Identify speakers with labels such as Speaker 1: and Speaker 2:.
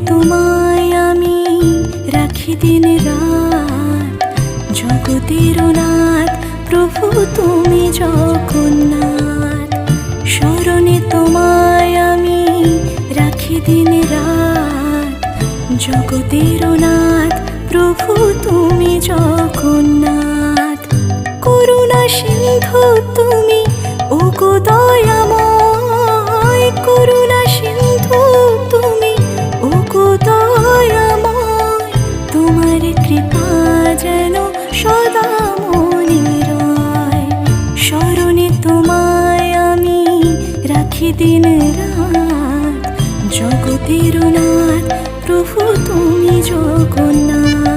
Speaker 1: তোমায় আমি রাখি দিন রাত, জগতের নাথ প্রভু তুমি জগন্নাথ। স্মরণে তোমায় আমি রাখি দিন রাত, জগতের নাথ প্রভু তুমি জগন্নাথ। করুণা সিন্ধু তুমি ওগো দয়াময়, করুণা সিন্ধু তুমি ওগো দয়াময়। তোমার কৃপা যেন সদা মনে রয়, স্মরণে তোমায় আমি রাখি দিন রাত, জগতের নাথ প্রভু তুমি জগন্নাথ।